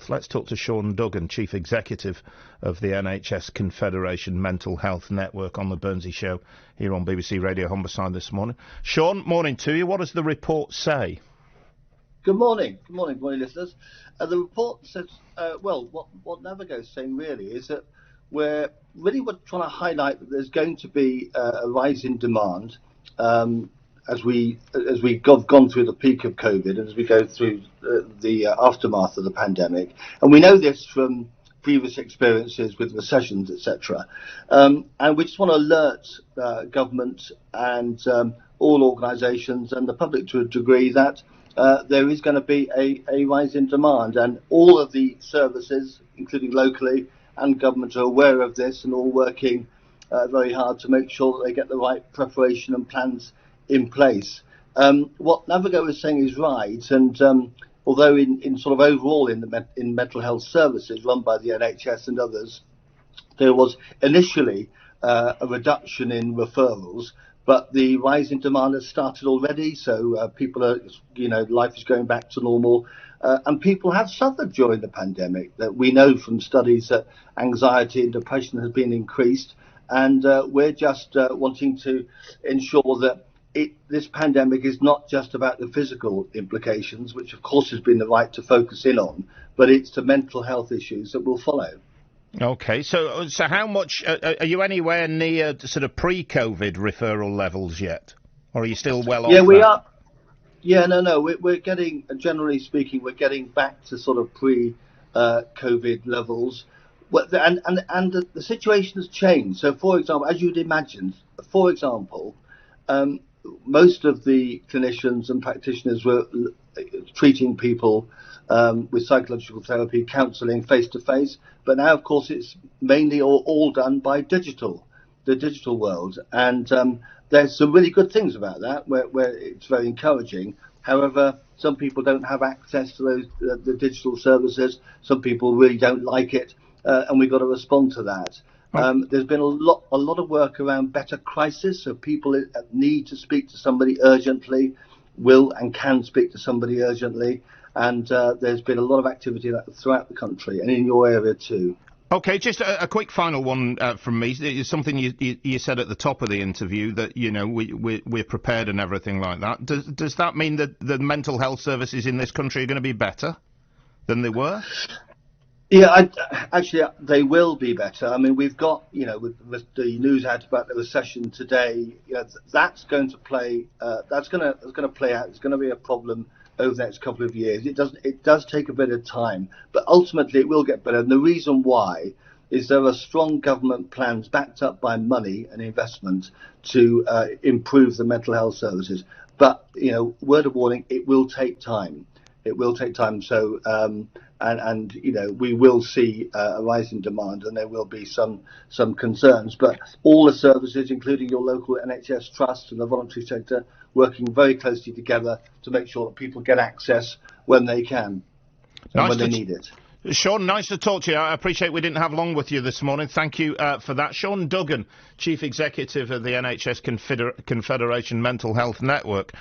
health. Let's talk to Sean Duggan, Chief Executive of the NHS Confederation Mental Health Network, on the Burnsy Show here on BBC Radio Humberside this morning. Sean, morning to you. What does the report say? Good morning, listeners. The report says, what Navigo is saying really is that we're trying to highlight that there's going to be a rise in demand as we've gone through the peak of COVID, and as we go through the aftermath of the pandemic. And we know this from previous experiences with recessions, etc. And we just want to alert government and all organisations and the public to a degree that there is going to be a rise in demand, and all of the services, including locally and government, are aware of this and all working very hard to make sure that they get the right preparation and plans in place. What Navigo is saying is right, and although in sort of overall in mental health services run by the NHS and others, there was initially a reduction in referrals, but the rise in demand has started already, so people are, life is going back to normal, and people have suffered during the pandemic. That we know from studies that anxiety and depression has been increased, and we're just wanting to ensure that this pandemic is not just about the physical implications, which of course has been the right to focus in on, but it's the mental health issues that will follow. Okay, so how much are you anywhere near sort of pre-COVID referral levels yet, or are you still well off? Yeah, we are. Yeah, no, we're getting, generally speaking, we're getting back to sort of pre-COVID levels. And the situation has changed. So, for example, as you'd imagine, most of the clinicians and practitioners were treating people with psychological therapy, counselling face-to-face. But now, of course, it's mainly all done by the digital world. And there's some really good things about that, where it's very encouraging. However, some people don't have access to those the digital services. Some people really don't like it, and we've got to respond to that. There's been a lot of work around better crisis, so people that need to speak to somebody urgently will and can speak to somebody urgently. And there's been a lot of activity throughout the country and in your area too. Okay, just a quick final one from me. It's something you said at the top of the interview, that we're prepared and everything like that. Does that mean that the mental health services in this country are going to be better than they were? Yeah, actually, they will be better. I mean, we've got, with the news out about the recession today, that's going to play. That's going to play out. It's going to be a problem over the next couple of years. It does take a bit of time, but ultimately it will get better. And the reason why is there are strong government plans backed up by money and investment to improve the mental health services. But word of warning, it will take time. It will take time. So we will see a rise in demand, and there will be some concerns. But all the services, including your local NHS trust and the voluntary sector, working very closely together to make sure that people get access when they can and when they need it. Sean, nice to talk to you. I appreciate we didn't have long with you this morning. Thank you for that. Sean Duggan, Chief Executive of the NHS Confederation Mental Health Network.